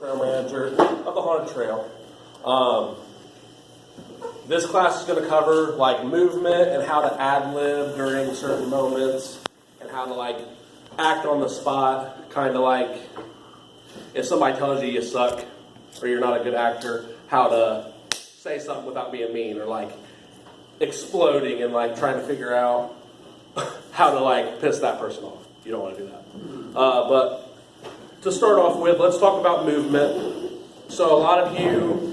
trail manager of the haunted trail. This class is going to cover like movement and how to ad-lib during certain moments and how to like act on the spot, kind of like if somebody tells you suck or you're not a good actor, how to say something without being mean or like exploding and like trying to figure out how to like piss that person off. You don't want to do that. But to start off with, let's talk about movement. So a lot of you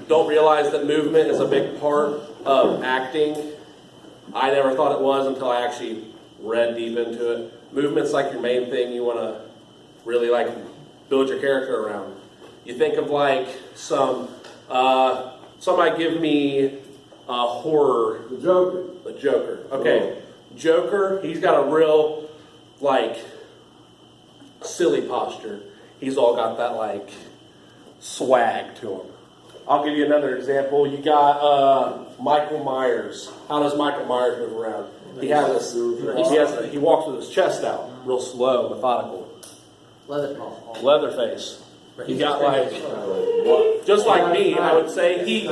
don't realize that movement is a big part of acting. I never thought it was until I actually read deep into it. Movement's like your main thing you want to really like build your character around. You think of like somebody give me a horror. The Joker. The Joker. Okay. Joker, he's got a real like silly posture. He's all got that like swag to him. I'll give you another example. You got Michael Myers. How does Michael Myers move around? He walks with his chest out, real slow, methodical. Leatherface. He got like, just like me, I would say.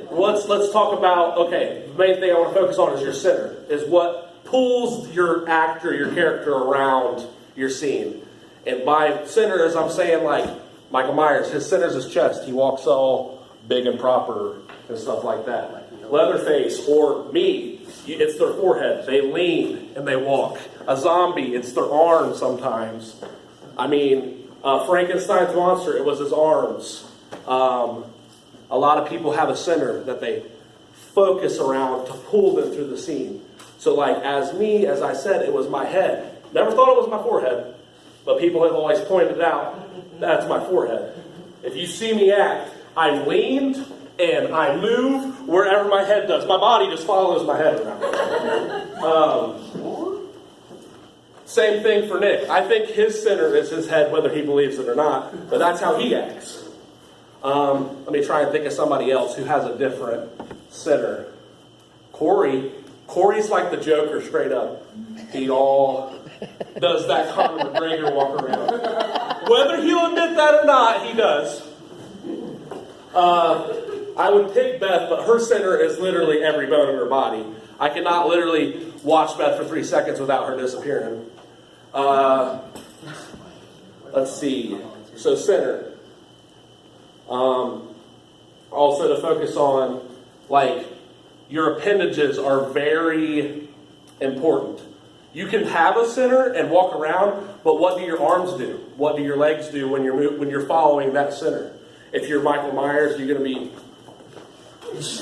Let's talk about. Okay, the main thing I want to focus on is your center. Is what pulls your actor, your character around your scene. And by center, as I'm saying, like Michael Myers, his center's his chest. He walks all big and proper and stuff like that. Leatherface or me, it's their forehead. They lean and they walk. A zombie, it's their arms sometimes. I mean, Frankenstein's monster, it was his arms. A lot of people have a center that they focus around to pull them through the scene. So like as I said, it was my head. Never thought it was my forehead, but people have always pointed out that's my forehead. If you see me act, I'm leaned and I move wherever my head does. My body just follows my head around. Same thing for Nick. I think his center is his head, whether he believes it or not, but that's how he acts. Let me try and think of somebody else who has a different center. Corey's like the Joker straight up. He all does that Conor McGregor walk around. Whether he'll admit that or not, he does. I would pick Beth, but her center is literally every bone in her body. I cannot literally watch Beth for 3 seconds without her disappearing. Let's see. So center. Also to focus on, like, your appendages are very important. You can have a center and walk around, but what do your arms do? What do your legs do when you're following that center? If you're Michael Myers, you're going to be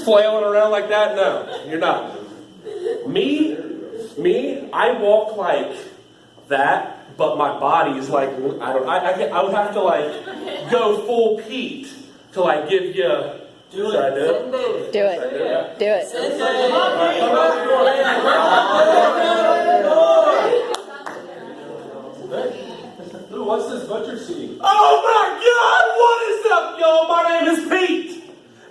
flailing around like that? No, you're not. Me, I walk like that, but my body's like, I would have to like go full Pete to like give you. Should I do it? Do it. Do it. Ooh, what's this butcher scene? Oh my God! What is up, y'all? My name is Pete,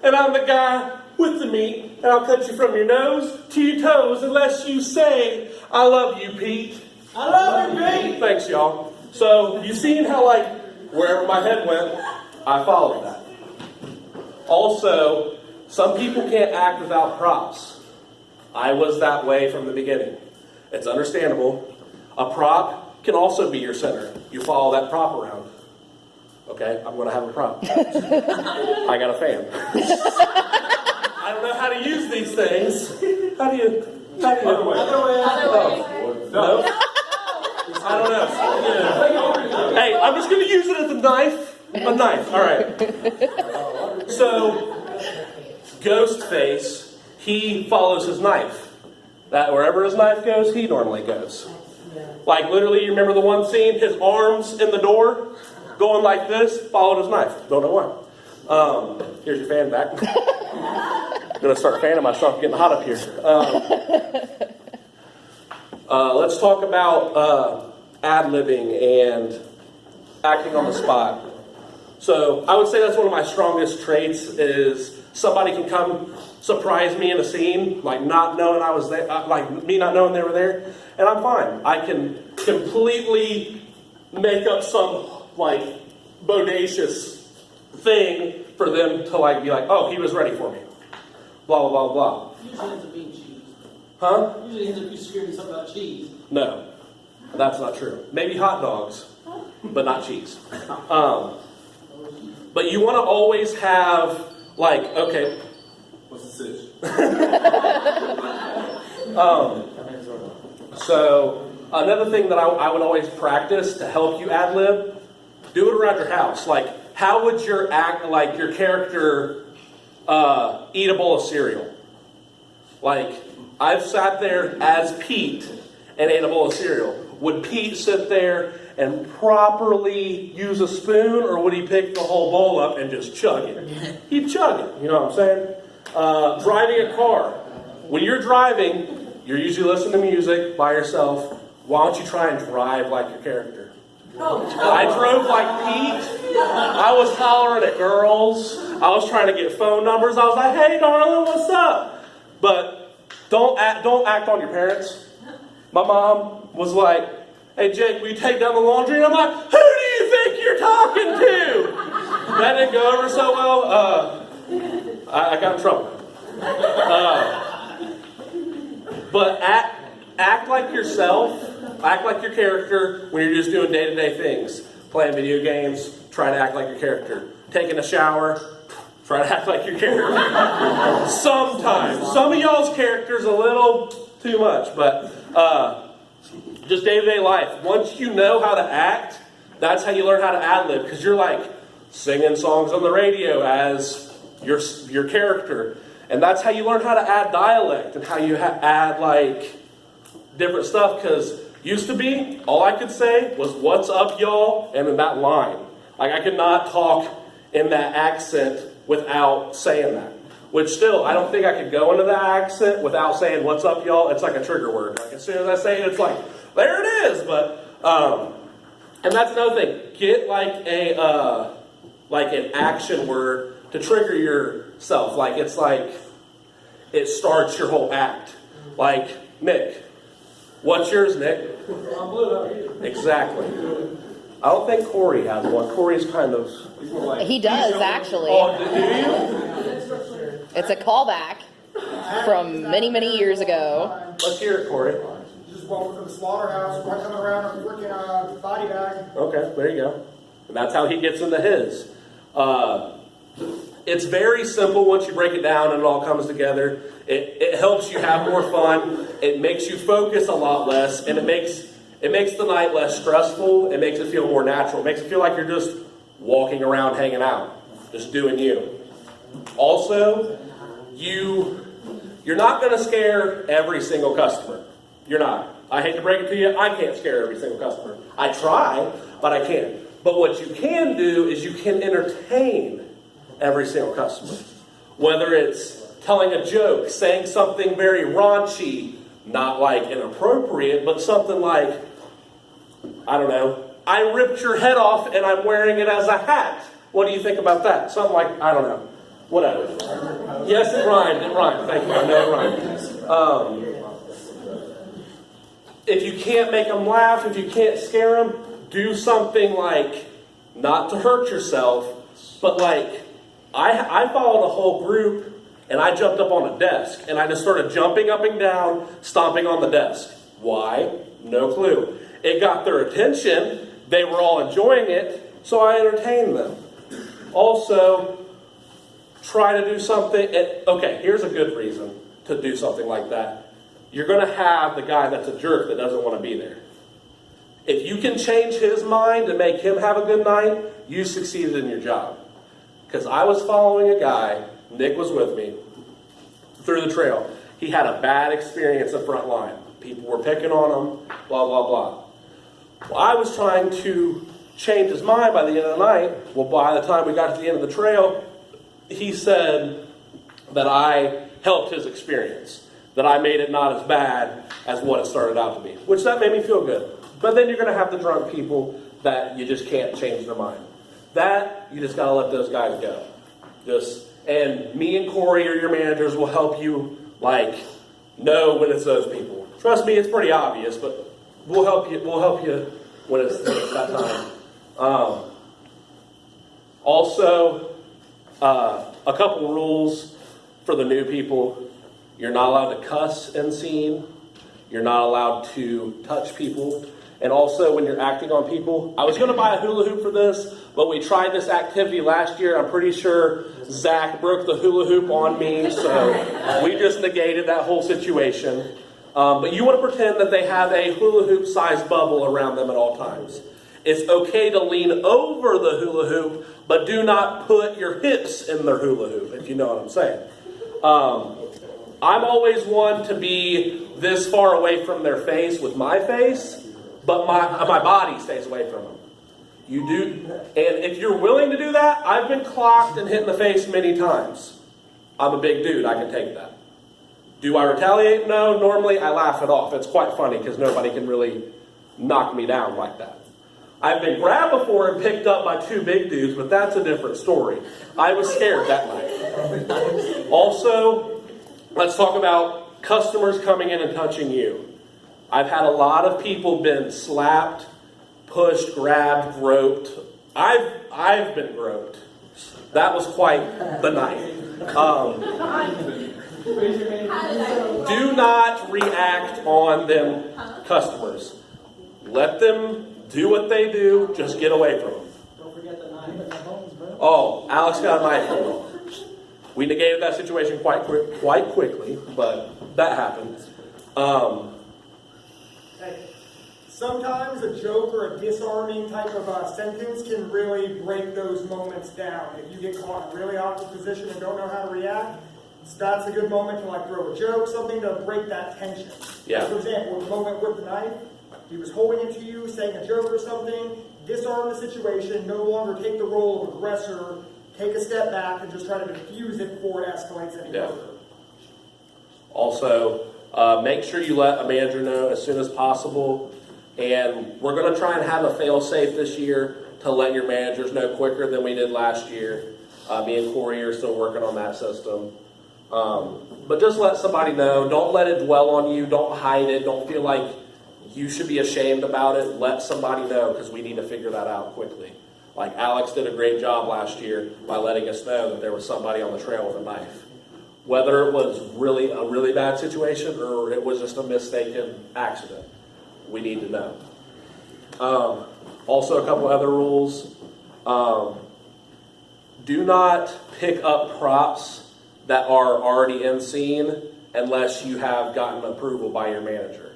and I'm the guy with the meat, and I'll cut you from your nose to your toes unless you say, I love you, Pete. I love you, Pete! Thanks, y'all. So, you seen how, like, wherever my head went, I followed that. Also, some people can't act without props. I was that way from the beginning. It's understandable. A prop can also be your center. You follow that prop around. Okay, I'm going to have a prop. I got a fan. I don't know how to use these things. How do you? Other way. No? I don't know. Hey, I'm just going to use it as a knife. A knife. All right. So, Ghostface, he follows his knife. That wherever his knife goes, he normally goes. Like literally, you remember the one scene? His arms in the door, going like this, followed his knife. Don't know why. Here's your fan back. I'm gonna start fanning myself, getting hot up here. Let's talk about ad-libbing and acting on the spot. So I would say that's one of my strongest traits is somebody can come surprise me in a scene, like not knowing I was there, like me not knowing they were there, and I'm fine. I can completely make up some like bodacious thing for them to like be like, oh, he was ready for me. Blah, blah, blah, blah. Usually ends up being cheese. Huh? Usually ends up you screaming something about cheese. No, that's not true. Maybe hot dogs, but not cheese. But you want to always have, like, okay. What's the sitch? So another thing that I would always practice to help you ad lib, do it around your house. Like, how would your character eat a bowl of cereal? Like, I've sat there as Pete and ate a bowl of cereal. Would Pete sit there and properly use a spoon, or would he pick the whole bowl up and just chug it? He'd chug it, you know what I'm saying? Driving a car. When you're driving, you're usually listening to music by yourself. Why don't you try and drive like your character? I drove like Pete. I was hollering at girls. I was trying to get phone numbers. I was like, hey, darling, what's up? But don't act on your parents. My mom was like, hey, Jake, will you take down the laundry? And I'm like, who do you think you're talking to? That didn't go over so well. I got in trouble. But act like yourself. Act like your character when you're just doing day-to-day things. Playing video games, try to act like your character. Taking a shower, try to act like your character. Sometimes. Some of y'all's characters a little too much, but just day-to-day life. Once you know how to act, that's how you learn how to ad-lib, because you're like singing songs on the radio as your character. And that's how you learn how to add dialect and how you add like different stuff, because used to be, all I could say was, what's up, y'all, and in that line. Like, I could not talk in that accent without saying that. Which still, I don't think I could go into that accent without saying, what's up, y'all. It's like a trigger word. Like, as soon as I say it, it's like, there it is. But, and that's another thing. Get like an action word to trigger yourself. Like, it's like, it starts your whole act. Like, Nick. What's yours, Nick? I'm blue, how are you? Exactly. I don't think Corey has one. Corey's kind of... He does, actually. Oh, do you? It's a callback from many, many years ago. Let's hear it, Corey. Just walking from the slaughterhouse, right coming around a freaking body bag. Okay, there you go. And that's how he gets into his. It's very simple once you break it down and it all comes together. It helps you have more fun. It makes you focus a lot less, and it makes the night less stressful. It makes it feel more natural. It makes it feel like you're just walking around hanging out, just doing you. Also, you're not going to scare every single customer. You're not. I hate to break it to you, I can't scare every single customer. I try, but I can't. But what you can do is you can entertain every single customer. Whether it's telling a joke, saying something very raunchy, not like inappropriate, but something like, I don't know, I ripped your head off and I'm wearing it as a hat. What do you think about that? Something like, I don't know, whatever. Yes, it rhymed. Thank you. I know it rhymed. If you can't make them laugh, if you can't scare them, do something like, not to hurt yourself, but like, I followed a whole group and I jumped up on a desk and I just started jumping up and down, stomping on the desk. Why? No clue. It got their attention. They were all enjoying it, so I entertained them. Also, try to do something. Okay, here's a good reason to do something like that. You're going to have the guy that's a jerk that doesn't want to be there. If you can change his mind and make him have a good night, you succeeded in your job. Because I was following a guy, Nick was with me, through the trail. He had a bad experience at front line. People were picking on him, blah, blah, blah. Well, I was trying to change his mind by the end of the night. Well, by the time we got to the end of the trail, he said that I helped his experience, that I made it not as bad as what it started out to be, which that made me feel good. But then you're going to have the drunk people that you just can't change their mind. That, you just got to let those guys go. And me and Corey or your managers will help you, know when it's those people. Trust me, it's pretty obvious, but we'll help you when it's that time. Also, a couple rules for the new people. You're not allowed to cuss in scene. You're not allowed to touch people. And also, when you're acting on people, I was going to buy a hula hoop for this, but we tried this activity last year. I'm pretty sure Zach broke the hula hoop on me, so we just negated that whole situation. But you want to pretend that they have a hula hoop-sized bubble around them at all times. It's okay to lean over the hula hoop, but do not put your hips in the hula hoop, if you know what I'm saying. I'm always one to be this far away from their face with my face, but my body stays away from them. You do, and if you're willing to do that, I've been clocked and hit in the face many times. I'm a big dude, I can take that. Do I retaliate? No, normally I laugh it off. It's quite funny because nobody can really knock me down like that. I've been grabbed before and picked up by two big dudes, but that's a different story. I was scared that night. Also, let's talk about customers coming in and touching you. I've had a lot of people been slapped, pushed, grabbed, groped. I've been groped. That was quite the night. Do not react on them customers. Let them do what they do. Just get away from them. Don't forget the knife. Oh, Alex got a knife from him. We negated that situation quite quickly, but that happened. Sometimes a joke or a disarming type of sentence can really break those moments down. If you get caught in a really awkward position and don't know how to react, that's a good moment to like throw a joke, something to break that tension. Yeah. For example, the moment with the knife, he was holding it to you, saying a joke or something, disarm the situation, no longer take the role of aggressor, take a step back and just try to diffuse it before it escalates any further. Also, make sure you let a manager know as soon as possible. And we're going to try and have a fail-safe this year to let your managers know quicker than we did last year. Me and Corey are still working on that system. But just let somebody know. Don't let it dwell on you. Don't hide it. Don't feel like you should be ashamed about it. Let somebody know because we need to figure that out quickly. Like Alex did a great job last year by letting us know that there was somebody on the trail with a knife. Whether it was really a really bad situation or it was just a mistaken accident, we need to know. Also, a couple other rules. Do not pick up props that are already in scene unless you have gotten approval by your manager.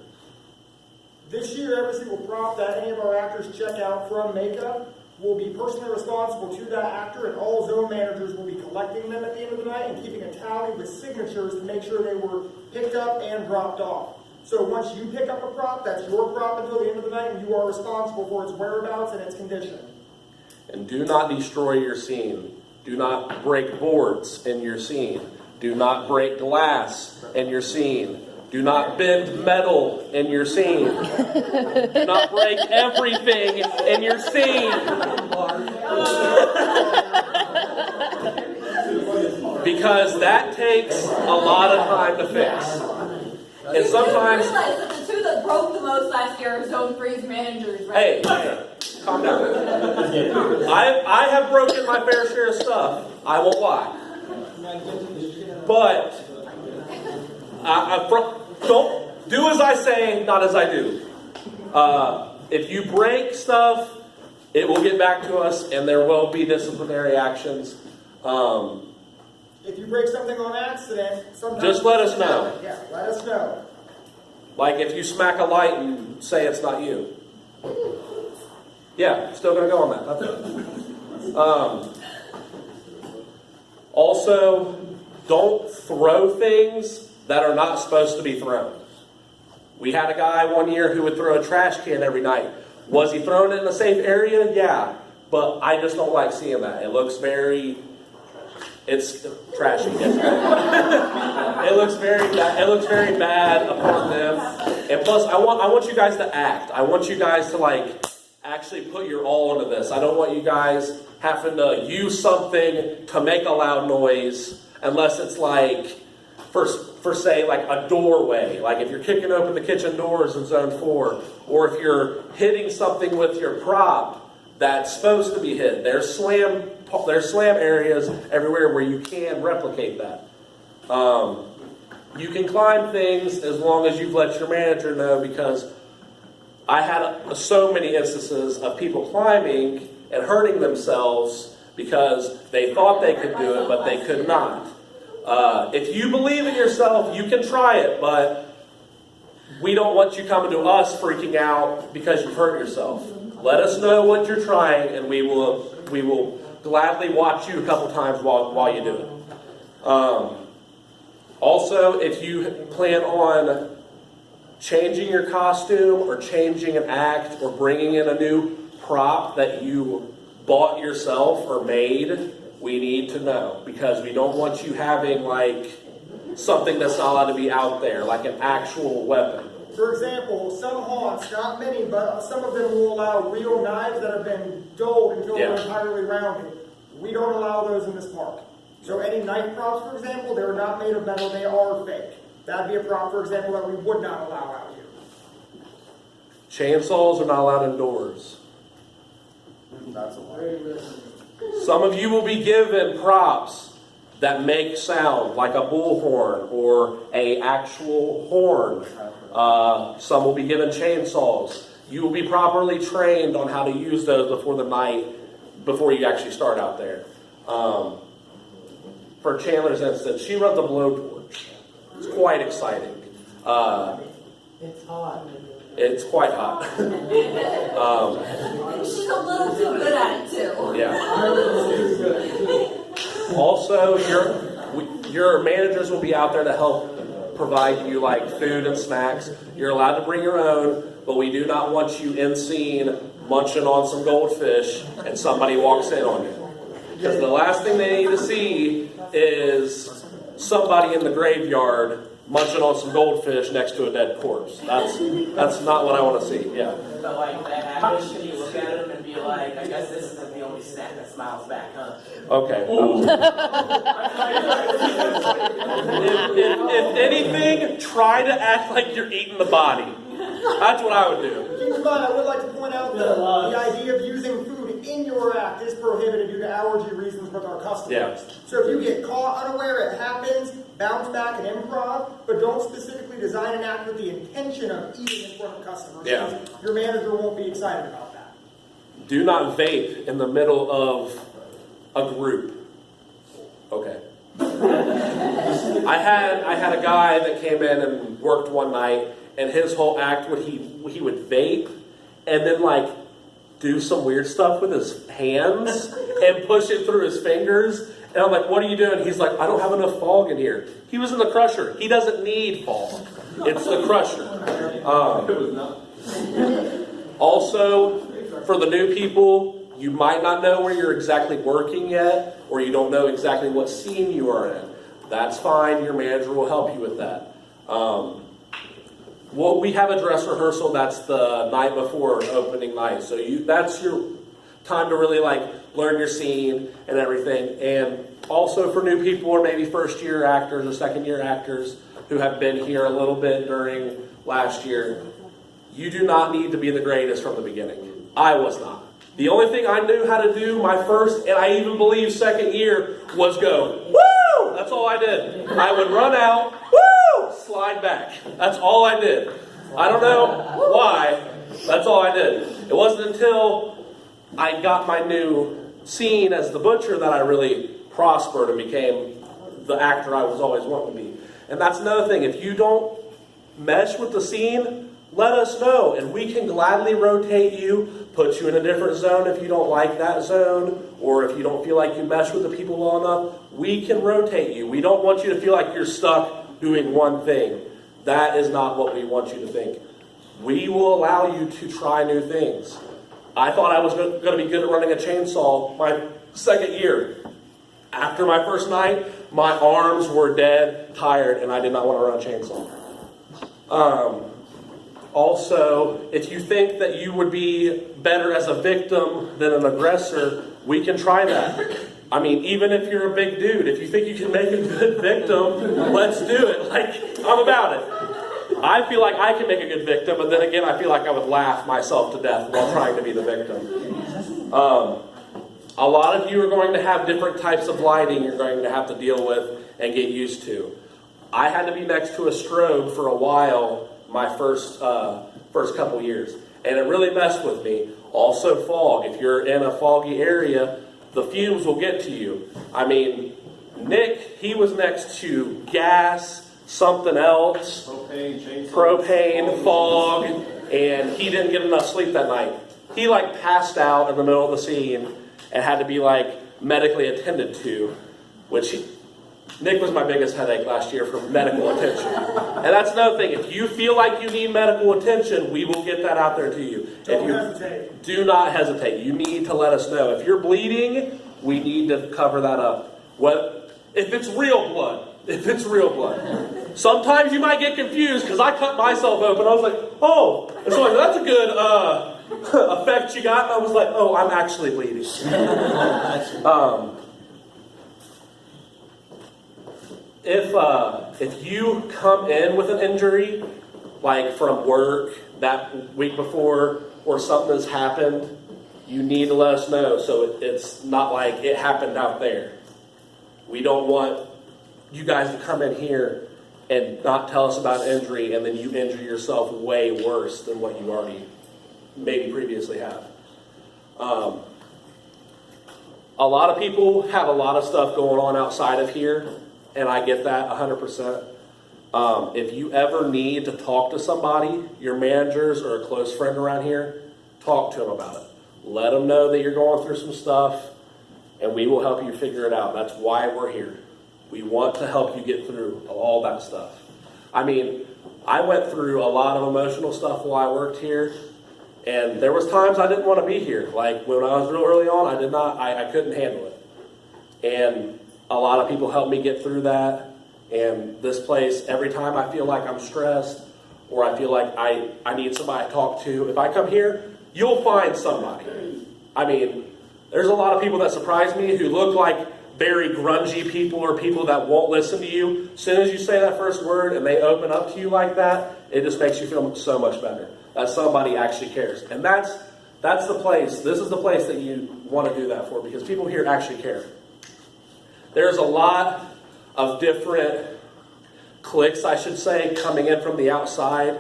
This year, every single prop that any of our actors check out from makeup will be personally responsible to that actor, and all zone managers will be collecting them at the end of the night and keeping a tally with signatures to make sure they were picked up and dropped off. So once you pick up a prop, that's your prop until the end of the night, and you are responsible for its whereabouts and its condition. And do not destroy your scene. Do not break boards in your scene. Do not break glass in your scene. Do not bend metal in your scene. Do not break everything in your scene. Because that takes a lot of time to fix. And sometimes... You realize that the two that broke the most last year are Zone 3's managers, right? Hey, calm down. I have broken my fair share of stuff. I won't lie. But don't do as I say, not as I do. If you break stuff, it will get back to us, and there will be disciplinary actions. If you break something on accident, sometimes... Just let us know. Yeah, let us know. Like if you smack a light and say it's not you. Yeah, still going to go on that. That's it. Also, don't throw things that are not supposed to be thrown. We had a guy one year who would throw a trash can every night. Was he throwing it in a safe area? Yeah. But I just don't like seeing that. It looks very... It's trashy. It looks very bad. It looks very bad upon them. And plus, I want you guys to act. I want you guys to like actually put your all into this. I don't want you guys having to use something to make a loud noise unless it's like for say like a doorway. Like if you're kicking open the kitchen doors in Zone 4, or if you're hitting something with your prop that's supposed to be hit. There's slam slam areas everywhere where you can replicate that. You can climb things as long as you've let your manager know, because I had so many instances of people climbing and hurting themselves because they thought they could do it, but they could not. If you believe in yourself, you can try it, but we don't want you coming to us freaking out because you've hurt yourself. Let us know what you're trying, and we will gladly watch you a couple times while you do it. Also, if you plan on changing your costume or changing an act or bringing in a new prop that you bought yourself or made, we need to know, because we don't want you having like something that's not allowed to be out there, like an actual weapon. For example, some haunts, not many, but some of them will allow real knives that have been dulled until they're entirely rounded. We don't allow those in this park. So any knife props, for example, they're not made of metal, they are fake. That'd be a prop, for example, that we would not allow out here. Chainsaws are not allowed indoors. That's a lie. Some of you will be given props that make sound, like a bullhorn or a actual horn. Some will be given chainsaws. You will be properly trained on how to use those before you actually start out there. For Chandler's instance, she runs a blowtorch. It's quite exciting. It's hot. It's quite hot. She's a little too good at it too. Yeah. Also, your managers will be out there to help provide you like food and snacks. You're allowed to bring your own, but we do not want you in scene munching on some goldfish and somebody walks in on you. Because the last thing they need to see is somebody in the graveyard munching on some goldfish next to a dead corpse. That's not what I want to see. Yeah. But like that happens, you look at them and be like, I guess this isn't the only snack that smiles back, huh? Okay. If anything, try to act like you're eating the body. That's what I would do. Keep in mind, I would like to point out that the idea of using food in your act is prohibited due to allergy reasons with our customers. Yeah. So if you get caught unaware, it happens, bounce back and improv, but don't specifically design an act with the intention of eating in front of customers. Yeah. Your manager won't be excited about that. Do not vape in the middle of a group. Okay. I had a guy that came in and worked one night, and his whole act he would vape and then like do some weird stuff with his hands and push it through his fingers. And I'm like, what are you doing? He's like, I don't have enough fog in here. He was in the crusher. He doesn't need fog. It's the crusher. Also, for the new people, you might not know where you're exactly working yet, or you don't know exactly what scene you are in. That's fine. Your manager will help you with that. Well, we have a dress rehearsal. That's the night before opening night. So that's your time to really like learn your scene and everything. And also for new people or maybe first-year actors or second-year actors who have been here a little bit during last year, you do not need to be the greatest from the beginning. I was not. The only thing I knew how to do my first, and I even believe second year, was go, woo! That's all I did. I would run out, woo! Slide back. That's all I did. I don't know why. That's all I did. It wasn't until I got my new scene as the butcher that I really prospered and became the actor I was always wanting to be. And that's another thing. If you don't mesh with the scene, let us know, and we can gladly rotate you, put you in a different zone if you don't like that zone, or if you don't feel like you mesh with the people well enough, we can rotate you. We don't want you to feel like you're stuck doing one thing. That is not what we want you to think. We will allow you to try new things. I thought I was going to be good at running a chainsaw my second year. After my first night, my arms were dead, tired, and I did not want to run a chainsaw. Also, if you think that you would be better as a victim than an aggressor, we can try that. I mean, even if you're a big dude, if you think you can make a good victim, let's do it. Like, I'm about it. I feel like I can make a good victim, but then again, I feel like I would laugh myself to death while trying to be the victim. A lot of you are going to have different types of lighting you're going to have to deal with and get used to. I had to be next to a strobe for a while my first couple years, and it really messed with me. Also fog. If you're in a foggy area, the fumes will get to you. I mean, Nick, he was next to gas, something else, propane, fog, and he didn't get enough sleep that night. He like passed out in the middle of the scene and had to be like medically attended to, Nick was my biggest headache last year for medical attention. And that's another thing. If you feel like you need medical attention, we will get that out there to you. Don't hesitate. Do not hesitate. You need to let us know. If you're bleeding, we need to cover that up. If it's real blood. If it's real blood. Sometimes you might get confused because I cut myself open. I was like, oh. And so like, that's a good effect you got. And I was like, oh, I'm actually bleeding. If you come in with an injury, like from work that week before, or something has happened, you need to let us know so it's not like it happened out there. We don't want you guys to come in here and not tell us about an injury and then you injure yourself way worse than what you already maybe previously have. A lot of people have a lot of stuff going on outside of here, and I get that 100%. If you ever need to talk to somebody, your managers or a close friend around here, talk to them about it. Let them know that you're going through some stuff, and we will help you figure it out. That's why we're here. We want to help you get through all that stuff. I mean, I went through a lot of emotional stuff while I worked here, and there was times I didn't want to be here. Like when I was real early on, I couldn't handle it. And a lot of people helped me get through that. And this place, every time I feel like I'm stressed or I feel like I need somebody to talk to, if I come here, you'll find somebody. I mean, there's a lot of people that surprise me who look like very grungy people or people that won't listen to you. As soon as you say that first word and they open up to you like that, it just makes you feel so much better. That somebody actually cares. And that's the place. This is the place that you want to do that for, because people here actually care. There's a lot of different cliques, I should say, coming in from the outside.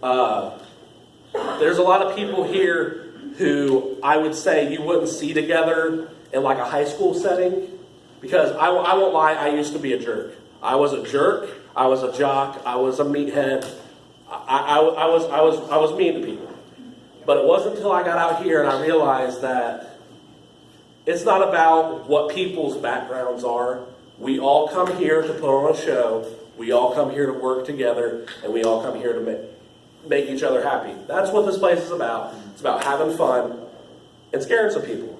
There's a lot of people here who I would say you wouldn't see together in like a high school setting, because I won't lie, I used to be a jerk. I was a jerk. I was a jock. I was a meathead. I was mean to people. But it wasn't until I got out here and I realized that it's not about what people's backgrounds are. We all come here to put on a show. We all come here to work together, and we all come here to make each other happy. That's what this place is about. It's about having fun and scaring some people.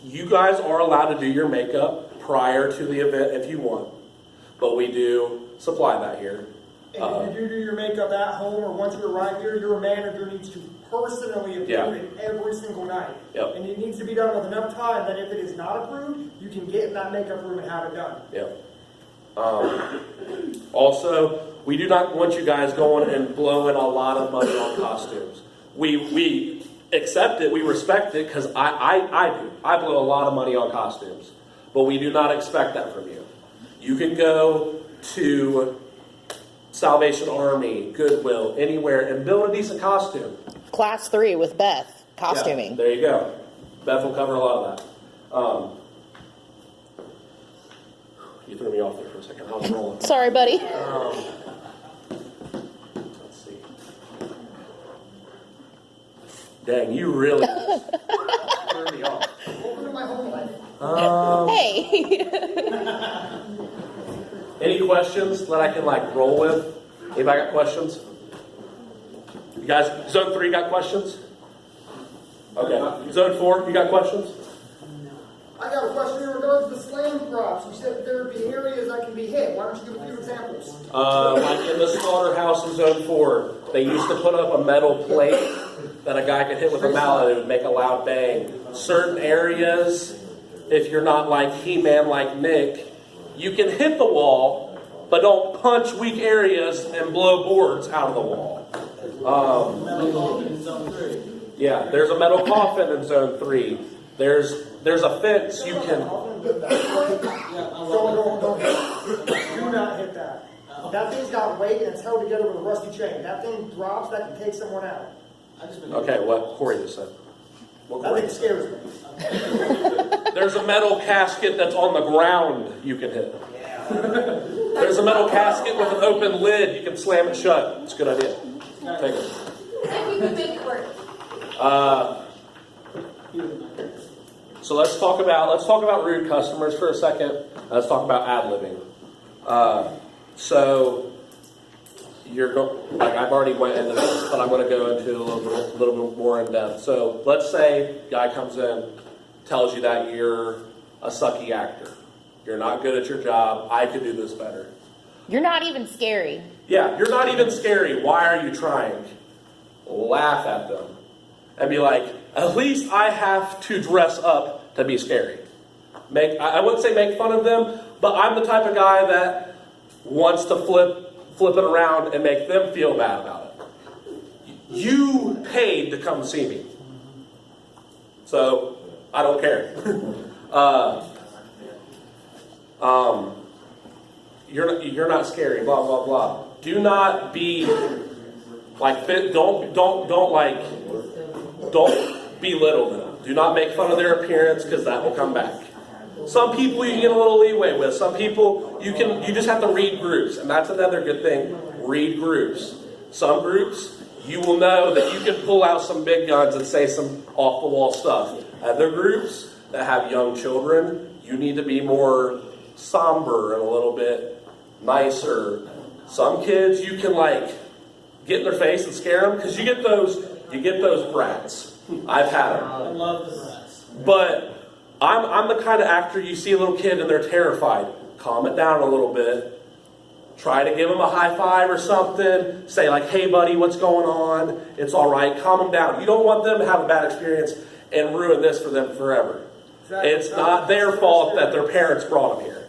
You guys are allowed to do your makeup prior to the event if you want, but we do supply that here. And if you do your makeup at home or once you arrive here, your manager needs to personally approve it every single night. Yep. And it needs to be done with enough time that if it is not approved, you can get in that makeup room and have it done. Yep. Also, we do not want you guys going and blowing a lot of money on costumes. We accept it, we respect it, because I do. I blow a lot of money on costumes. But we do not expect that from you. You can go to Salvation Army, Goodwill, anywhere, and build a decent costume. Class 3 with Beth, costuming. Yeah, there you go. Beth will cover a lot of that. You threw me off there for a second. I was rolling. Sorry, buddy. Let's see. Dang, you really threw me off. Welcome to my home life. Hey. Any questions that I can roll with? Anybody got questions? You guys, Zone 3 got questions? Okay. Zone 4, you got questions? I got a question in regards to slam props. You said there would be areas that can be hit. Why don't you give a few examples? Like in the slaughterhouse in Zone 4, they used to put up a metal plate that a guy could hit with a mallet. It would make a loud bang. Certain areas, if you're not like He-Man like Nick, you can hit the wall, but don't punch weak areas and blow boards out of the wall. Yeah, there's a metal coffin in zone 3. There's a fence you can. Don't hit that. Do not hit that. That thing's got weight and it's held together with a rusty chain. That thing drops, that can take someone out. Okay, what Corey just said. What That Corey thing just said. scares me. There's a metal casket that's on the ground you can hit. There's a metal casket with an open lid. You can slam it shut. It's a good idea. Take it. If you can make it work. So let's talk about rude customers for a second. Let's talk about ad-libbing. So you're going. Like I've already went into this, but I'm going to go into a little bit more in depth. So let's say guy comes in, tells you that you're a sucky actor. You're not good at your job. I could do this better. You're not even scary. Yeah, you're not even scary. Why are you trying? Laugh at them and be like, at least I have to dress up to be scary. I wouldn't say make fun of them, but I'm the type of guy that wants to flip it around and make them feel bad about it. You paid to come see me, so I don't care. You're not scary. Blah blah blah. Do not be like don't belittle them. Do not make fun of their appearance because that will come back. Some people you can get a little leeway with. Some people you just have to read groups, and that's another good thing. Read groups. Some groups you will know that you can pull out some big guns and say some off the wall stuff. Other groups that have young children, you need to be more somber and a little bit nicer. Some kids you can get in their face and scare them because you get those brats. I've had them. I love the brats. But I'm the kind of actor you see a little kid and they're terrified. Calm it down a little bit. Try to give them a high five or something. Say hey buddy, what's going on? It's all right. Calm them down. You don't want them to have a bad experience and ruin this for them forever. It's not their fault that their parents brought them here.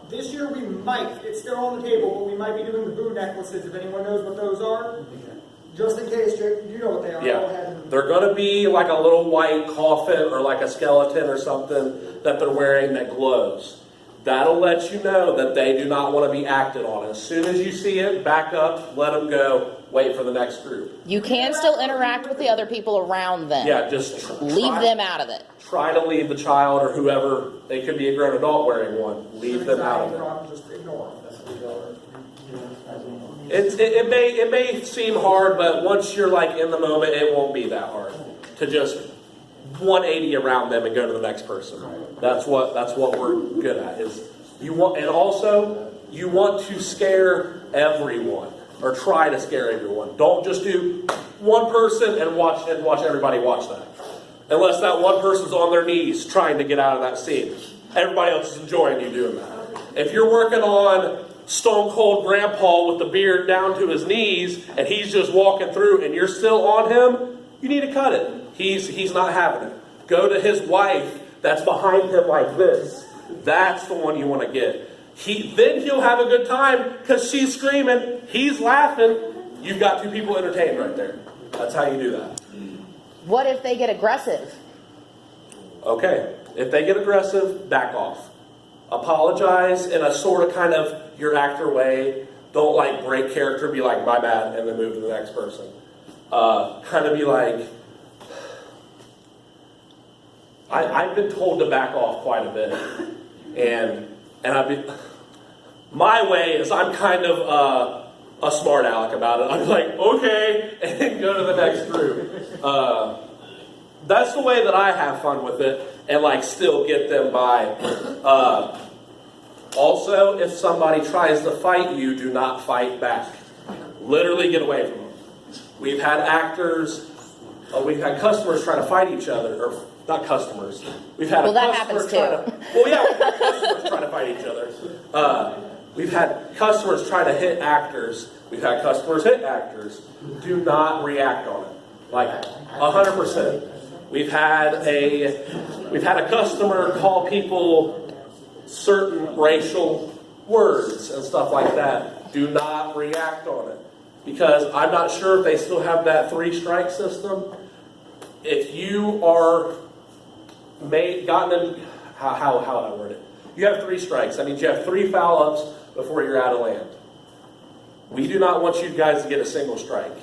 This year we might, it's still on the table, but we might be doing the boo necklaces if anyone knows what those are. Just in case, Jake, you know what they are. Go ahead Yeah, and... they're going to be like a little white coffin or like a skeleton or something that they're wearing that glows. That'll let you know that they do not want to be acted on. As soon as you see it, back up, let them go, wait for the next group. You can still interact with the other people around them. Yeah, just leave them out of it. Try to leave the child or whoever, they could be a grown adult wearing one, leave them out of it. Just ignore them. It may seem hard, but once you're in the moment, it won't be that hard to just 180 around them and go to the next person. That's what we're good at. You want to scare everyone or try to scare everyone. Don't just do one person and watch everybody watch that. Unless that one person's on their knees trying to get out of that scene. Everybody else is enjoying you doing that. If you're working on Stone Cold Grandpa with the beard down to his knees and he's just walking through and you're still on him, you need to cut it. He's not having it. Go to his wife that's behind him like this. That's the one you want to get. Then he'll have a good time because she's screaming, he's laughing. You've got two people entertained right there. That's how you do that. What if they get aggressive? Okay, if they get aggressive, back off. Apologize in a sort of kind of your actor way. Don't break character, be like, my bad, and then move to the next person. Kind of be like, I've been told to back off quite a bit. And I've been, my way is I'm kind of a smart aleck about it. I'm like, okay, and then go to the next group. That's the way that I have fun with it and still get them by. Also, if somebody tries to fight you, do not fight back. Literally get away from them. We've had customers trying to fight each other, or not customers. We've had that happens too. We've had customers trying to fight each other. We've had customers try to hit actors. We've had customers hit actors. Do not react on it. 100%. We've had a customer call people certain racial words and stuff like that. Do not react on it. Because I'm not sure if they still have that 3-strike system. if you are gotten in, how would I word it? You have 3 strikes. That means you have 3 foul ups before you're out of land. We do not want you guys to get a single strike.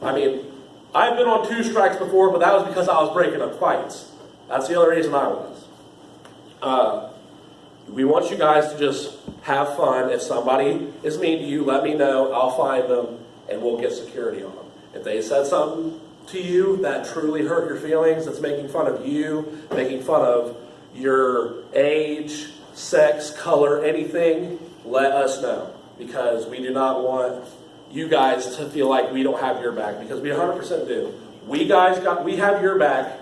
I mean, I've been on 2 strikes before, but that was because I was breaking up fights. That's the only reason I was. We want you guys to just have fun. If somebody is mean to you, let me know. I'll find them, and we'll get security on them. If they said something to you that truly hurt your feelings, that's making fun of you, making fun of your age, sex, color, anything, let us know. Because we do not want you guys to feel like we don't have your back, because we 100% do. We have your back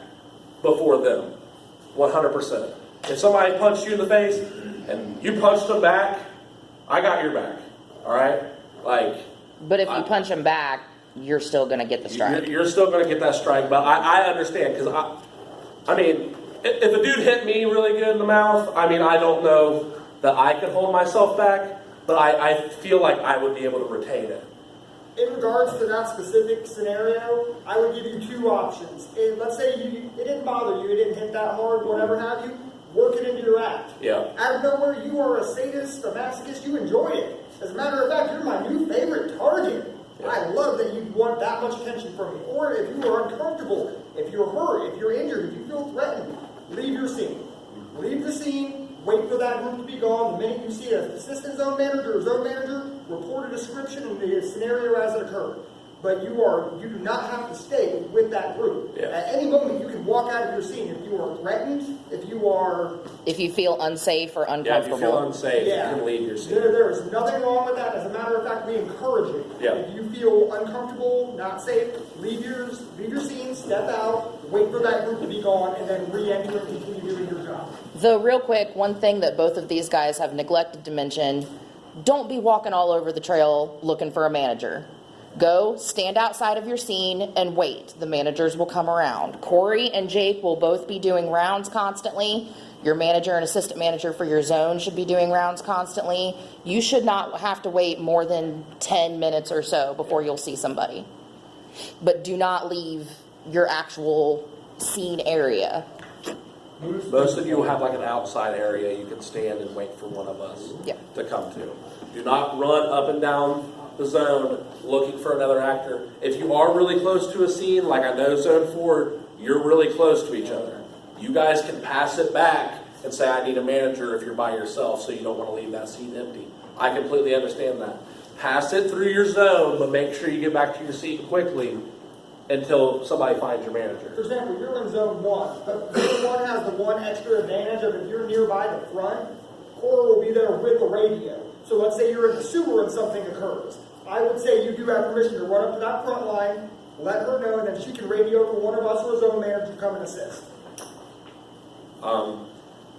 before them, 100%. If somebody punched you in the face and you punched them back, I got your back. All right, But if you punch them back, you're still going to get the strike. You're still going to get that strike, but I understand, because I mean, if a dude hit me really good in the mouth, I mean, I don't know that I could hold myself back, but I feel like I would be able to retain it. In regards to that specific scenario, I would give you 2 options. Let's say it didn't bother you, it didn't hit that hard, whatever have you, work it into your act. Yeah. Out of nowhere, you are a sadist, a masochist, you enjoy it. As a matter of fact, you're my new favorite target. Yeah. I love that you want that much attention from me. Or if you are uncomfortable, if you're hurt, if you're injured, if you feel threatened, leave your scene. Leave the scene, wait for that group to be gone. The minute you see an assistant zone manager or zone manager, report a description and the scenario as it occurred. But you do not have to stay with that group. Yeah. At any moment, you can walk out of your scene if you are threatened, if you feel unsafe or uncomfortable. Yeah, if you feel unsafe, you can leave your scene. There is nothing wrong with that. As a matter of fact, we encourage it. Yeah. If you feel uncomfortable, not safe, leave your scene, step out, wait for that group to be gone, and then re-enter and continue doing your job. Though, real quick, one thing that both of these guys have neglected to mention, don't be walking all over the trail looking for a manager. Go, stand outside of your scene, and wait. The managers will come around. Corey and Jake will both be doing rounds constantly. Your manager and assistant manager for your zone should be doing rounds constantly. You should not have to wait more than 10 minutes or so before you'll see somebody. But do not leave your actual scene area. Most of you will have like an outside area you can stand and wait for one of us to come to. Do not run up and down the zone looking for another actor. If you are really close to a scene, like I know Zone 4, you're really close to each other. You guys can pass it back and say, I need a manager if you're by yourself, so you don't want to leave that scene empty. I completely understand that. Pass it through your zone, but make sure you get back to your seat quickly until somebody finds your manager. For example, you're in Zone 1. But Zone 1 has the one extra advantage of if you're nearby the front, Cora will be there with the radio. So let's say you're in the sewer and something occurs. I would say you do have permission to run up to that front line, let her know, and then she can radio for one of us or a zone manager to come and assist.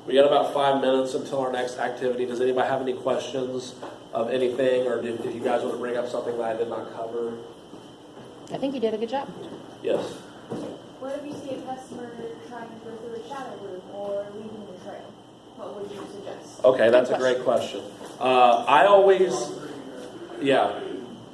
We got about 5 minutes until our next activity. Does anybody have any questions of anything, or did you guys want to bring up something that I did not cover? I think you did a good job. Yes. What if you see a customer trying to go through a shadow room or leaving the trail? What would you suggest? Okay, that's a great question.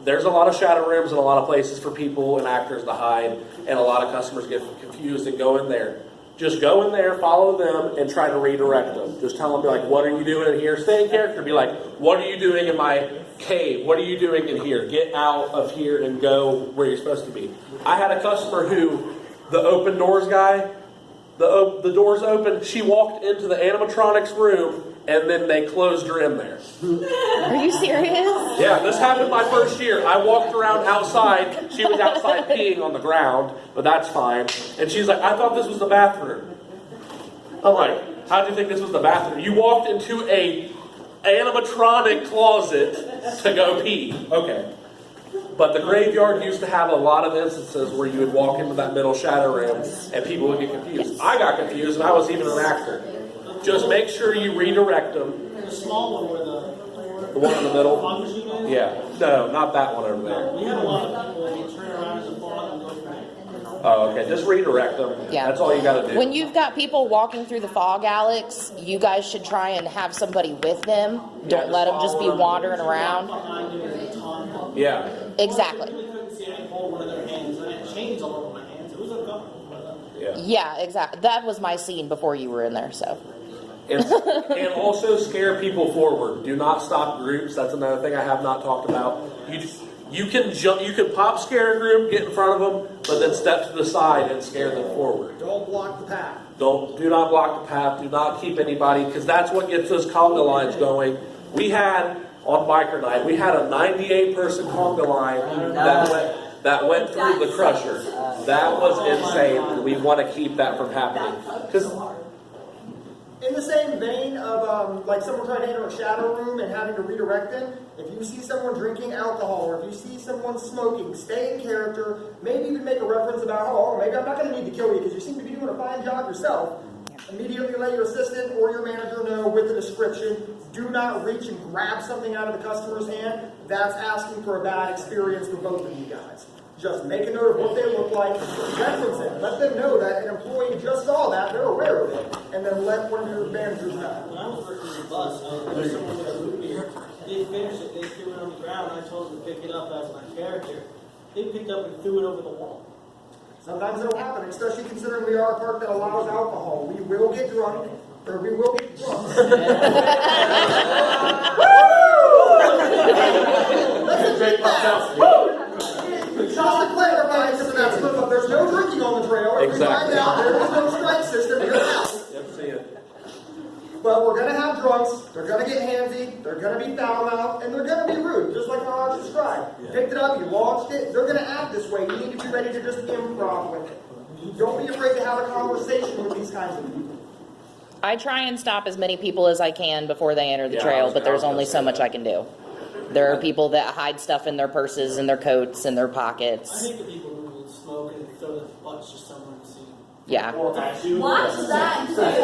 There's a lot of shadow rooms and a lot of places for people and actors to hide, and a lot of customers get confused and go in there. Just go in there, follow them, and try to redirect them. Just tell them, be like, what are you doing in here? Stay in character. Be like, what are you doing in my cave? What are you doing in here? Get out of here and go where you're supposed to be. I had a customer who, the open doors guy, the doors open, she walked into the animatronics room, and then they closed her in there. Are you serious? Yeah, this happened my first year. I walked around outside. She was outside peeing on the ground, but that's fine. And she's like, I thought this was the bathroom. I'm like, how did you think this was the bathroom? You walked into a animatronic closet to go pee. Okay. But the graveyard used to have a lot of instances where you would walk into that middle shadow room and people would get confused. I got confused, and I was even an actor. Just make sure you redirect them. The small one where the one in the middle? fog machine is? Yeah. No, not that one over there. We had a lot of people turn around as a fog and go from there. Oh, okay. Just redirect them. Yeah. That's all you got to do. When you've got people walking through the fog, Alex, you guys should try and have somebody with them. Don't let them just be wandering around. Behind you with a ton. Yeah. Exactly. I really couldn't see. I hold one of their hands and I had chains all over my hands. It was uncomfortable. Yeah, exactly. That was my scene before you were in there, so. And also scare people forward. Do not stop groups. That's another thing I have not talked about. You can jump. You can pop scare a group, get in front of them, but then step to the side and scare them forward. Don't block the path. Do not block the path. Do not keep anybody, because that's what gets those conga lines going. We had on biker night, we had a 98-person conga line that went through the crusher. That was insane, and we want to keep that from happening. Because in the same vein of like someone trying to enter a shadow room and having to redirect them, if you see someone drinking alcohol or if you see someone smoking, stay in character. Maybe even make a reference about, oh, maybe I'm not going to need to kill you because you seem to be doing a fine job yourself. Immediately let your assistant or your manager know with the description. Do not reach and grab something out of the customer's hand. That's asking for a bad experience for both of you guys. Just make a note of what they look like, reference it, let them know that an employee just saw that, they're aware of it, and then let one of your managers know. When I was working on the bus, there was someone with a root beer. They finished it, they threw it on the ground, and I told them to pick it up as my character. They picked up and threw it over the wall. Sometimes it'll happen, especially considering we are a park that allows alcohol. We will get drunk, or we will get drunk. Let's take that. Just to clarify, there's no drinking on the trail. If we find out there is no strike system, you're out. Yep, see it. But we're going to have drunks, they're going to get handsy, they're going to be foul-mouthed, and they're going to be rude, just like Raj described. You picked it up, you launched it, they're going to act this way. You need to be ready to just improv with it. Don't be afraid to have a conversation with these kinds of people. I try and stop as many people as I can before they enter the trail, but there's only so much I can do. There are people that hide stuff in their purses and their coats and their I pockets. hate the people who will smoke and throw their butts just somewhere to see. Yeah. Watch that too, especially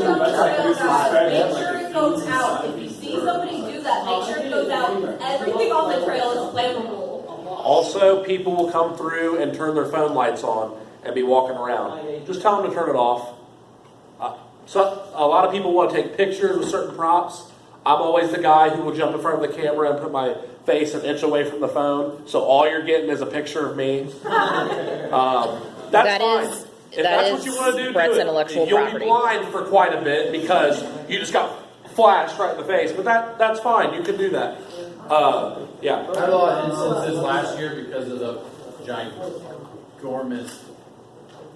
on the trail guys. Make sure it goes out. If you see somebody do that, make sure it goes out. Everything on the trail is flammable. Also, people will come through and turn their phone lights on and be walking around. Just tell them to turn it off. So a lot of people want to take pictures with certain props. I'm always the guy who will jump in front of the camera and put my face an inch away from the phone, so all you're getting is a picture of me. That's fine. If that's what you want to do, Brett's do it. intellectual You'll property. be blind for quite a bit because you just got flashed right in the face, but that's fine. You can do that. Yeah. I had a lot of instances last year because of the giant dormant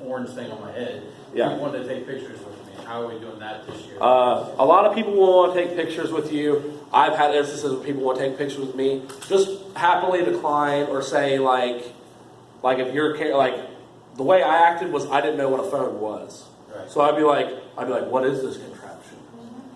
orange thing on my head. Yeah. People wanted to take pictures with me. How are we doing that this year? A lot of people will want to take pictures with you. I've had instances where people want to take pictures with me. Just happily decline or say like if you're like the way I acted was I didn't know what a phone was. Right. So I'd be like, what is this contraption?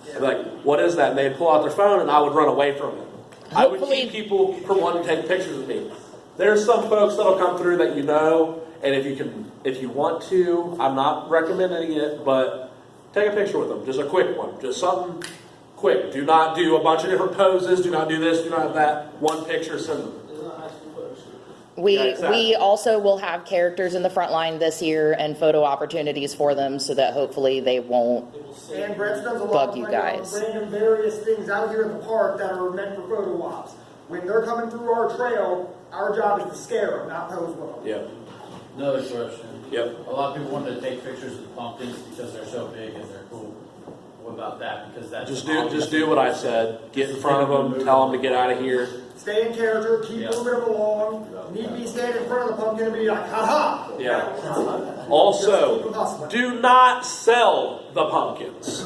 I'd be like, what is that? And they'd pull out their phone and I would run away from it. I would keep people from wanting to take pictures with me. There's some folks that'll come through that you know, and if you want to, I'm not recommending it, but take a picture with them, just a quick one, just something quick. Do not do a bunch of different poses. Do not do this. Do not do that. One picture, send them. We also will have characters in the front line this year and photo opportunities for them so that hopefully they won't And Brett's does a lot bug you of guys. random various things out here in the park that are meant for photo ops. When they're coming through our trail, our job is to scare them, not pose with them. Yep. Another question. Yep. A lot of people want to take pictures of the pumpkins because they're so big and they're cool. What about that? Because that's Just do what I said. Get in front of them. Tell them to get out of here. Stay in character, keep moving them along. Need to be standing in front of the pumpkin and be like, ha-ha! Yeah. Also, do not sell the pumpkins.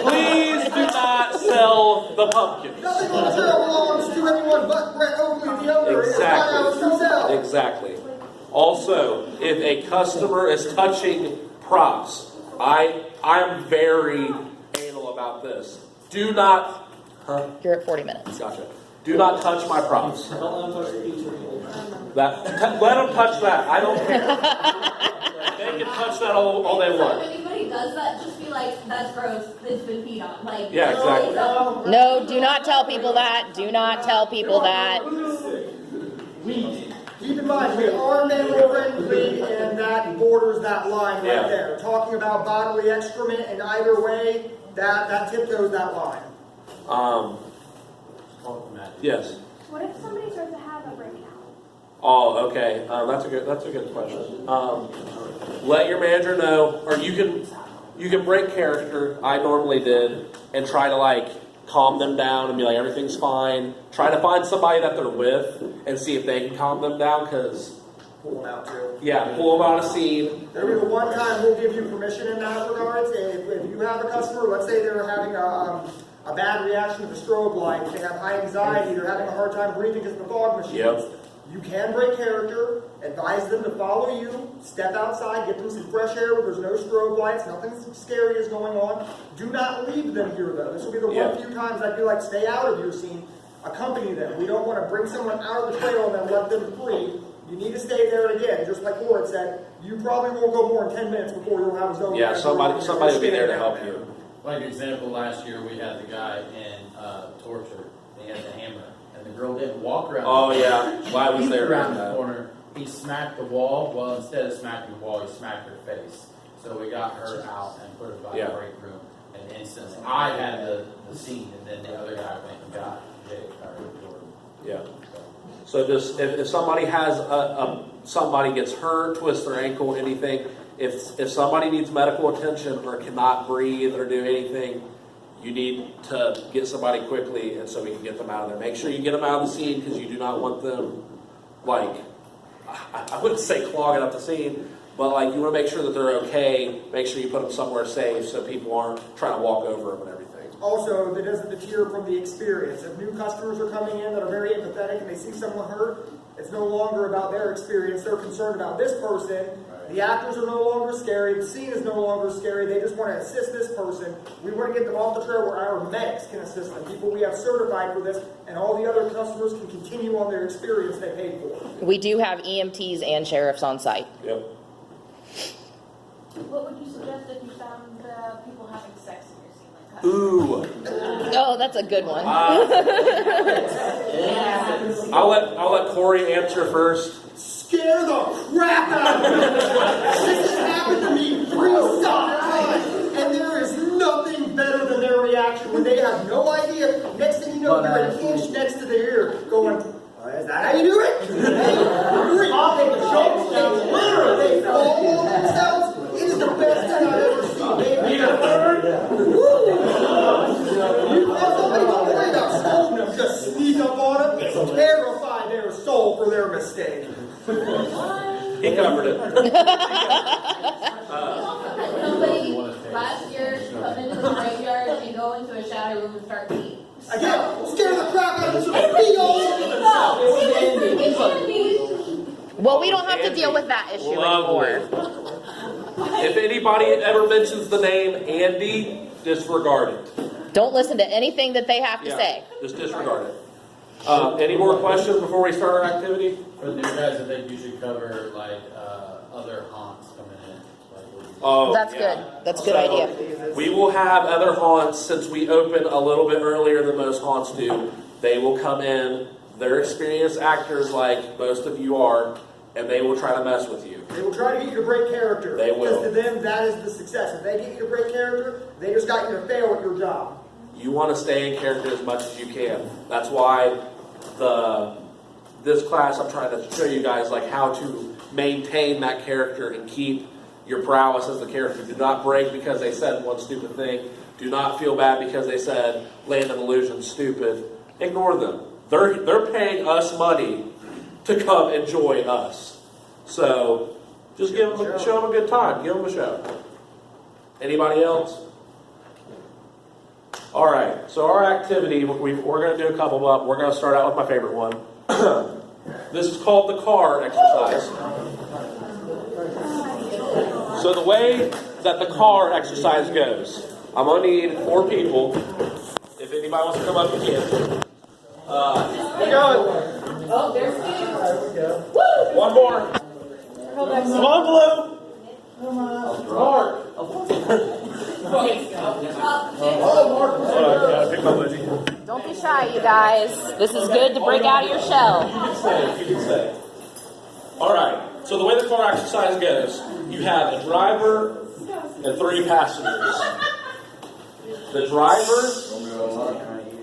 Please do not sell the pumpkins. Nothing on the trail belongs to anyone but Brett Oakley, the owner. It's not ours to sell. Exactly. Also, if a customer is touching props, I'm very anal about this. Do not. You're at 40 minutes. Gotcha. Do not touch my props. Don't let them touch the pizza. Let them touch that. I don't care. They can touch that all they If want. anybody does that, just be like, that's gross, it's been peed on. Like, Yeah, exactly. No, do not tell people that. Do not tell people that. Keep in mind, we are animal friendly, and that borders that line right Yeah. there. Talking about bodily excrement in either way, that tiptoes that line. Yes. What if somebody starts to have a breakout? Oh, okay. That's a good question. Let your manager know, or you can break character. I normally did, and try to like calm them down and be like, everything's fine. Try to find somebody that they're with and see if they can calm them down, because Pull them out too. yeah, pull them out of scene. There'll be the one time we'll give you permission in that regards. If you have a customer, let's say they're having a bad reaction to the strobe light, they have high anxiety, they're having a hard time breathing because of the fog machines. Yep. You can break character, advise them to follow you, step outside, get them some fresh air where there's no strobe lights, nothing scary is going on. Do not leave them here though. This will be the one few times I'd be like, stay out of your scene, accompany them. We don't want to bring someone out of the trail and then let them free. You need to stay there again, just like Warren said. You probably won't go more than 10 minutes before you'll have a zone. Yeah, somebody will be there to help you. Like example, last year we had the guy in torture. He had the hammer, and the girl didn't walk around. Oh yeah, why was He there around that? the corner? He smacked the wall. Well, instead of smacking the wall, he smacked her face. So we got her out and put her by the break room. And instantly, I had the scene, and then the other guy went and got Jake or Jordan. Yeah. So just if somebody has somebody gets hurt, twists their ankle, anything, if somebody needs medical attention or cannot breathe or do anything, you need to get somebody quickly, and so we can get them out of there. Make sure you get them out of the scene, because you do not want them, like, I wouldn't say clogging up the scene, but like you want to make sure that they're okay. Make sure you put them somewhere safe so people aren't trying to walk over them and everything. Also, that doesn't deter from the experience. If new customers are coming in that are very empathetic and they see someone hurt, it's no longer about their experience. They're concerned about this person. The actors are no longer scary. The scene is no longer scary. They just want to assist this person. We want to get them off the trail where our medics can assist them. People we have certified for this, and all the other customers can continue on their experience they paid for. We do have EMTs and sheriffs on site. Yep. What would you suggest if you found people having sex in your scene? Like Ooh. Oh, that's a good one. I'll let Corey answer first. Scare the crap out of me! This has happened to me 3 times, and there is nothing better than their reaction when they have no idea. Next thing you know, you're an inch next to their ear, going, "Is that how you do it?" They literally, they fall on themselves. It is the best thing I've ever seen. You have somebody don't worry about scolding them, just sneak up on them, terrify their soul for their mistake. He covered it. Somebody last year come into the graveyard and go into a shadow room and start peeing. Again, scare the crap out of them. Pee all over themselves. Well, we don't have to deal with that issue anymore. If anybody ever mentions the name Andy, disregard it. Don't listen to anything that they have to say. Just disregard it. Any more questions before we start our activity? For the new guys, I think you should cover like other haunts coming in. Oh, That's good. That's a good idea. We will have other haunts, since we open a little bit earlier than most haunts do. They will come in. They're experienced actors like most of you are, and they will try to mess with you. They will try to get you to break character. They will. Because to them, that is the success. If they get you to break character, they just got you to fail at your job. You want to stay in character as much as you can. That's why this class, I'm trying to show you guys like how to maintain that character and keep your prowess as the character. Do not break because they said one stupid thing. Do not feel bad because they said land of illusion stupid. Ignore them. They're paying us money to come enjoy us. So just show them a good time. Give them a show. Anybody else? All right. So our activity, we're going to do a couple of them. We're going to start out with my favorite one. This is called the car exercise. So the way that the car exercise goes, I'm going to need 4 people. If anybody wants to come up, you can. Oh, there's Steve. Woo! One more. Come on, Blue. Mark. Don't be shy, you guys. This is good to break out of your shell. You can stay. All right. So the way the car exercise goes, you have a driver and 3 passengers. The driver.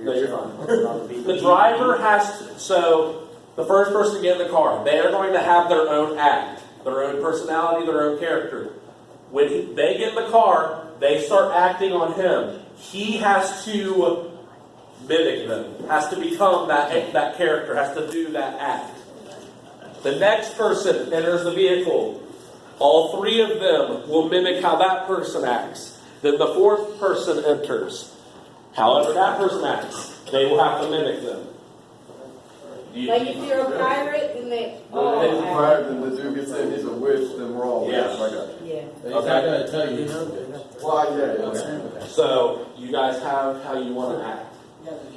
No, you're fine. The driver has to, so The first person to get in the car, they are going to have their own act, their own personality, their own character. When they get in the car, they start acting on him. He has to mimic them, has to become that character, has to do that act. The next person enters the vehicle. All three of them will mimic how that person acts. Then the fourth person enters. However that person acts, they will have to mimic them. Like if you're a pirate, then they. If he's a pirate, then the dude gets in, he's a witch, then we're all Yes. witches. I got you. Yeah. He's not gonna tell you. Well, yeah. So you guys have how you want to act.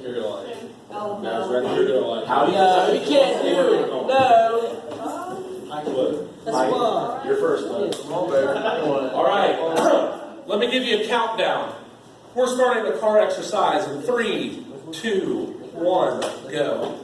You're gonna like. Oh, You guys no. ready? You're gonna like. How do you? No, you can't do it. No. Mike would. That's Mike, fun. you're first. Bud. Come on, baby. All right. Let me give you a countdown. We're starting the car exercise in 3, 2, 1, go.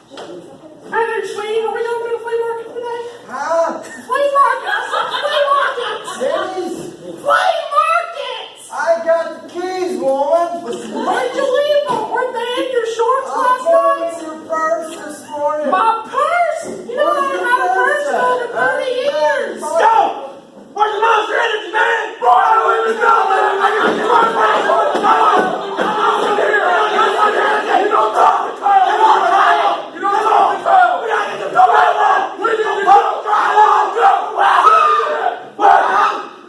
Hey, sweetie, are we going to the flea market today? Huh? Flea market! I said flea market! Denny's? Flea market! I got the keys, woman. Where'd you leave them? Weren't they in your shorts I last put night? in your purse this morning. My purse? You know I haven't had a purse in over 30 years. Go! Where's the monster energy, man? Bro, I don't even know, man. I got you right now. You don't talk to Kyle. You don't talk to Kyle. We gotta get the go. We need to go.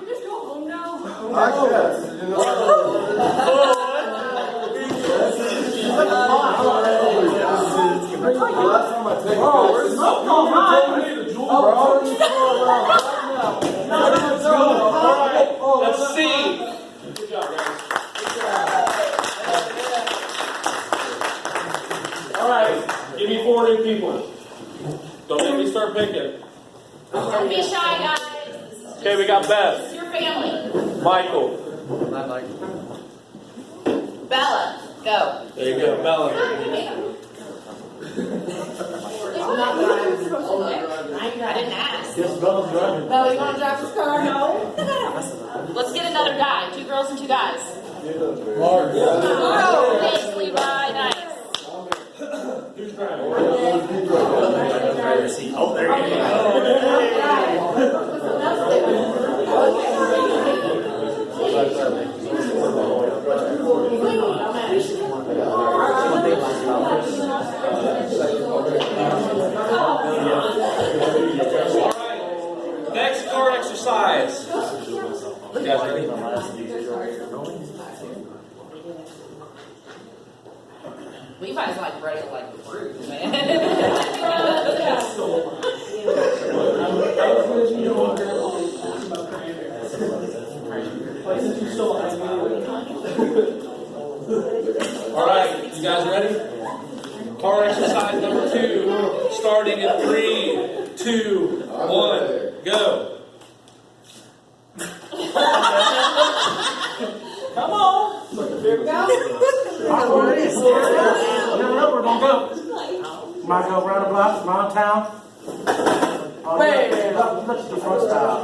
We just go home now. I guess. You know, last time I take Bro, where's the I need a jewel, bro. Let's see. Good job, guys. All right, give me 4 new people. Don't make me start picking. Don't be shy, guys. Okay, we got Beth, It's your family. Michael. Bella, go. There you go, Bella. I didn't ask. Bella, you want to drive this car? No. Let's get another guy. 2 girls and 2 guys. Mark. Oh, thanks, Levi. Nice. Who's driving? oh, there you Next car exercise. You guys ready? Levi's like ready like fruit, man. All right, you guys ready? Car exercise number 2, starting in 3, 2, 1, go. Come on. We're gonna go. Might go around the block, around town. Look at the front style.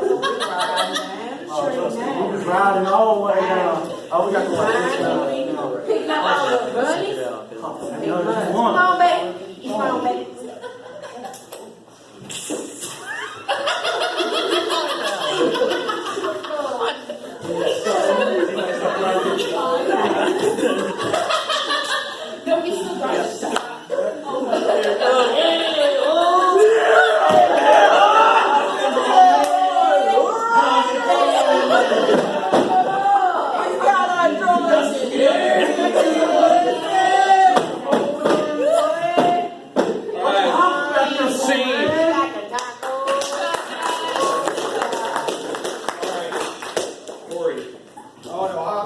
We was riding all the way down. Oh, we got to watch this now. Picking up all the bunnies. Come One. on, baby. Come on, baby. Don't be so bright.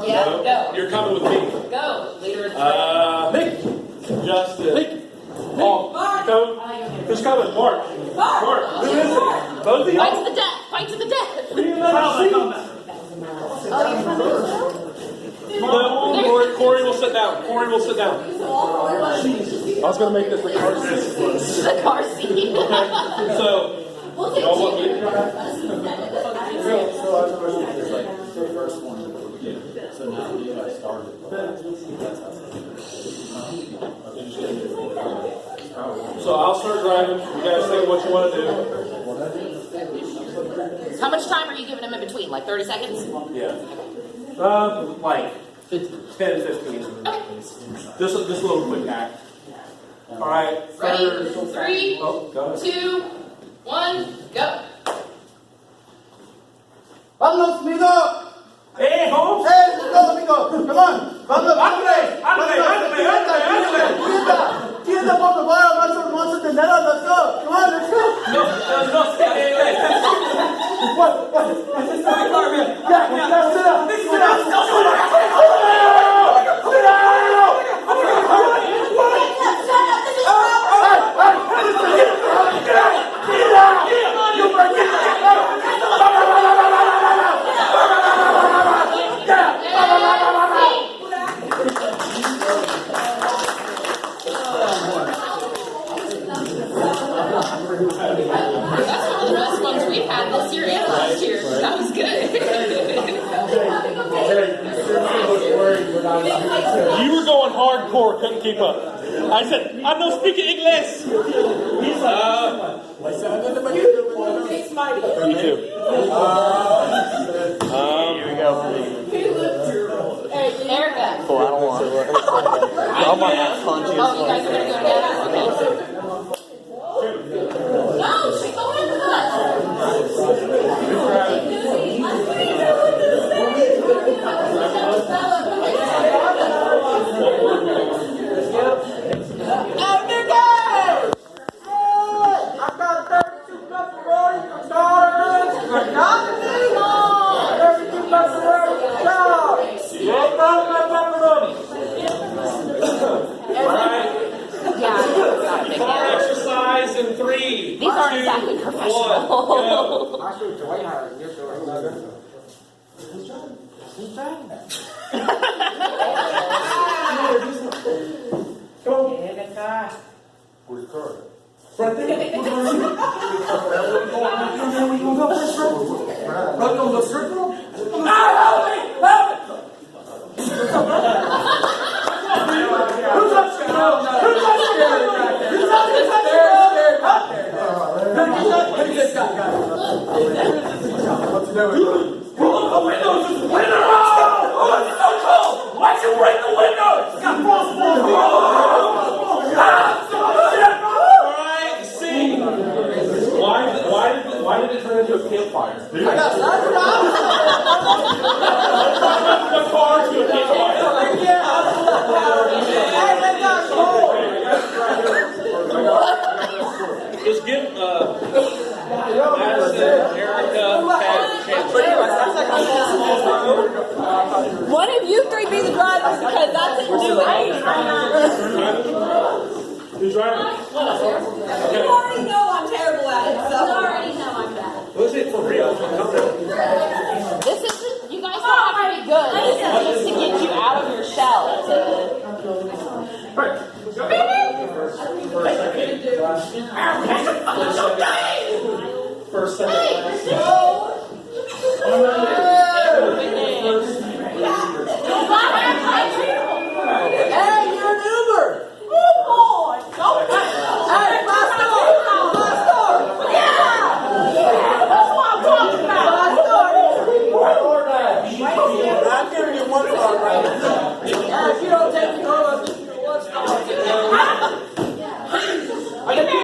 Yeah, go. You're coming with me. Go. Leader of the Nick. Justin. Nick. Oh, you coming? Who's coming? Mark. Mark. Who is it? Both of you? Fight to the death. Fight to the death. No, Corey will sit down. Corey will sit down. I was going to make this the car seat. The car seat. So, y'all want me to drive? So now Levi started. So I'll start driving. You guys think what you want to do? How much time are you giving him in between? Like 30 seconds? Yeah. Like 10, 15. Just a little quick act. All right. Ready? 3, Oh, go ahead. 2, 1, go. Vamos, amigo! Hey, Holmes. Hey, let's go, amigo! Come on! Vamos, Ándale. Tienda, por favor, vamos a tener, let's go! Come on, let's go! No, speak English. What? Yeah, sit up! That's one of the best ones we've had this year and last year. That was good. You were going hardcore, couldn't keep up. I said, I don't speak English. Me too. Here we go. Erica. Oh, I don't want it. I'm gonna punch you. Oh, you guys are going to go together? No, she go in with us. Exercise in 3. These aren't exactly professional. Where's the car? Right there. Welcome to the circle. Why'd you break the window? It's got frostbite. Alright, see. Why did it turn into a campfire? I got the car to a campfire. Just give Madison, Erica, Pat, chance. One of you three be the drivers because that's it. Who's driving? You already know I'm terrible at it, so you already know I'm bad. Was it for real? This isn't, you guys don't have to be good. This is just to get you out of your shell. Hey, go.